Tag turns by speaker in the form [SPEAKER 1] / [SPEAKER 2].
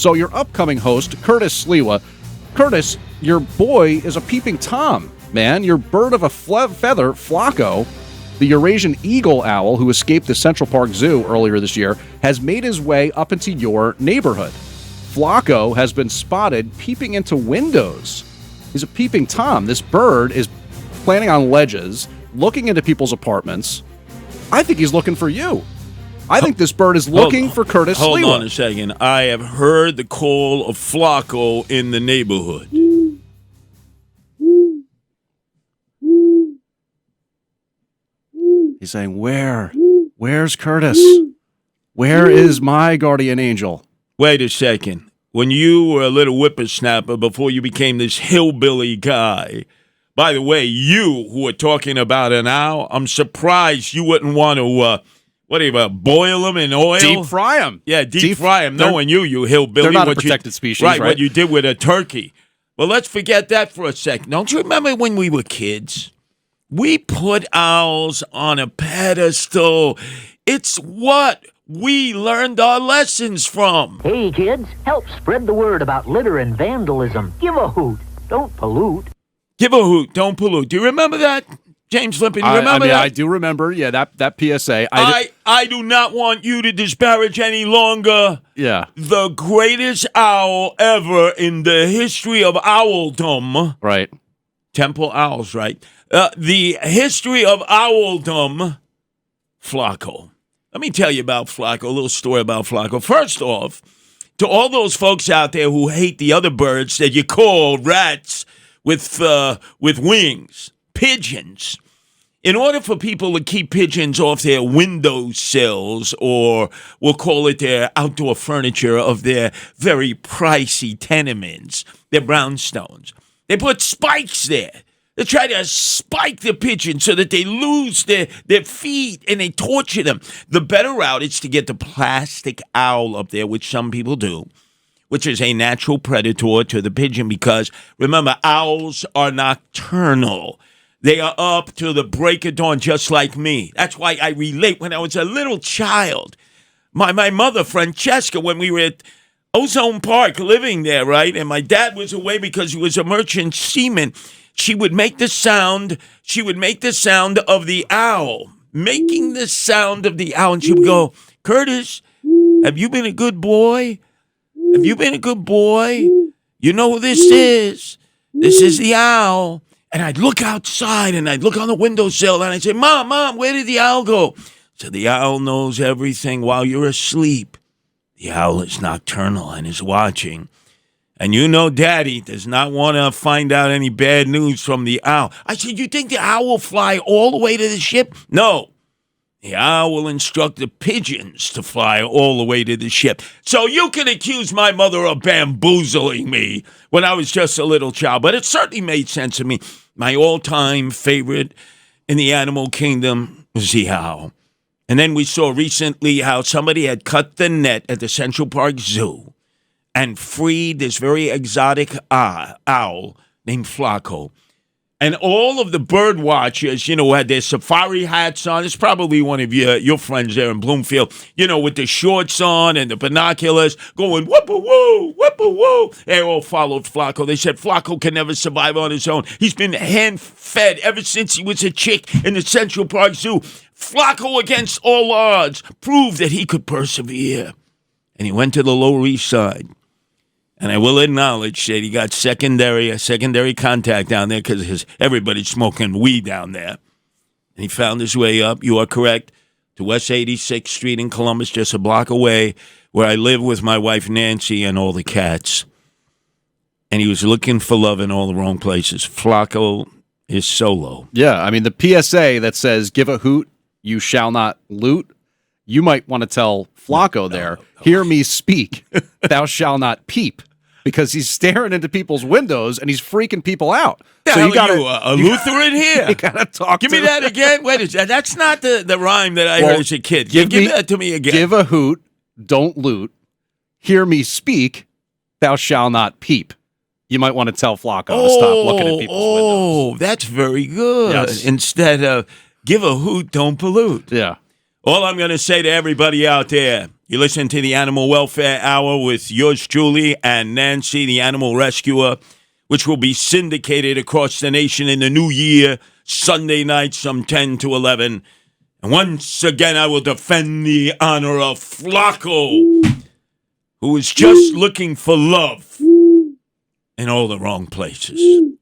[SPEAKER 1] So your upcoming host, Curtis Sliwa. Curtis, your boy is a peeping Tom, man. Your bird of a feather, Flacco, the Eurasian eagle owl who escaped the Central Park Zoo earlier this year, has made his way up into your neighborhood. Flacco has been spotted peeping into windows. He's a peeping Tom. This bird is planning on ledges, looking into people's apartments. I think he's looking for you. I think this bird is looking for Curtis Sliwa.
[SPEAKER 2] Hold on a second. I have heard the call of Flacco in the neighborhood.
[SPEAKER 1] He's saying, where? Where's Curtis? Where is my guardian angel?
[SPEAKER 2] Wait a second. When you were a little whippersnapper before you became this hillbilly guy, by the way, you who are talking about an owl, I'm surprised you wouldn't want to, boil them in oil?
[SPEAKER 1] Deep fry them.
[SPEAKER 2] Yeah, deep fry them. Knowing you hillbilly.
[SPEAKER 1] They're not a protected species, right?
[SPEAKER 2] What you did with a turkey. Well, let's forget that for a second. Don't you remember when we were kids? We put owls on a pedestal. It's what we learned our lessons from.
[SPEAKER 3] Hey, kids, help spread the word about litter and vandalism. Give a hoot. Don't pollute.
[SPEAKER 2] Give a hoot. Don't pollute. Do you remember that, James Lippin? You remember that?
[SPEAKER 1] I do remember, yeah, that PSA.
[SPEAKER 2] I do not want you to disparage any longer the greatest owl ever in the history of owldom.
[SPEAKER 1] Right.
[SPEAKER 2] Temple owls, right? The history of owldom, Flacco. Let me tell you about Flacco, a little story about Flacco. First off, to all those folks out there who hate the other birds that you call rats with wings, pigeons. In order for people to keep pigeons off their windowsills, or we'll call it their outdoor furniture of their very pricey tenements, their brownstones, they put spikes there. They try to spike the pigeon so that they lose their feet and they torture them. The better route is to get the plastic owl up there, which some people do, which is a natural predator to the pigeon because, remember, owls are nocturnal. They are up till the break of dawn just like me. That's why I relate. When I was a little child, my mother, Francesca, when we were at Ozone Park living there, right, and my dad was away because he was a merchant seaman, she would make the sound of the owl, making the sound of the owl. And she would go, Curtis, have you been a good boy? Have you been a good boy? You know who this is? This is the owl. And I'd look outside and I'd look on the windowsill and I'd say, Mom, where did the owl go? So the owl knows everything while you're asleep. The owl is nocturnal and is watching. And you know Daddy does not want to find out any bad news from the owl. I said, you think the owl will fly all the way to the ship? No. The owl will instruct the pigeons to fly all the way to the ship. So you can accuse my mother of bamboozling me when I was just a little child. But it certainly made sense to me. My all-time favorite in the animal kingdom was the owl. And then we saw recently how somebody had cut the net at the Central Park Zoo and freed this very exotic owl named Flacco. And all of the bird watchers, had their safari hats on. It's probably one of your friends there in Bloomfield, with the shorts on and the binoculars, going, whoop-a-woo, whoop-a-woo. They all followed Flacco. They said Flacco can never survive on his own. He's been hand-fed ever since he was a chick in the Central Park Zoo. Flacco, against all odds, proved that he could persevere. And he went to the Lower East Side. And I will acknowledge that he got secondary contact down there because everybody's smoking weed down there. And he found his way up, you are correct, to West 86th Street in Columbus, just a block away, where I live with my wife Nancy and all the cats. And he was looking for love in all the wrong places. Flacco is solo.
[SPEAKER 1] Yeah, I mean, the PSA that says, give a hoot, you shall not loot, you might want to tell Flacco there, hear me speak, thou shalt not peep, because he's staring into people's windows and he's freaking people out.
[SPEAKER 2] So you got a Lutheran here.
[SPEAKER 1] You got to talk
[SPEAKER 2] Give
[SPEAKER 1] to
[SPEAKER 2] me that again. Wait a second. That's not the rhyme that I heard as a kid. Give that to me again.
[SPEAKER 1] Give a hoot, don't loot, hear me speak, thou shalt not peep. You might want to tell Flacco to stop looking at people's windows.
[SPEAKER 2] Oh, that's very good.
[SPEAKER 1] Yes.
[SPEAKER 2] Instead of give a hoot, don't pollute.
[SPEAKER 1] Yeah.
[SPEAKER 2] All I'm going to say to everybody out there, you listen to the Animal Welfare Hour with yours truly and Nancy, the animal rescuer, which will be syndicated across the nation in the new year, Sunday nights from 10 to 11. And once again, I will defend the honor of Flacco, who is just looking for love in all the wrong places.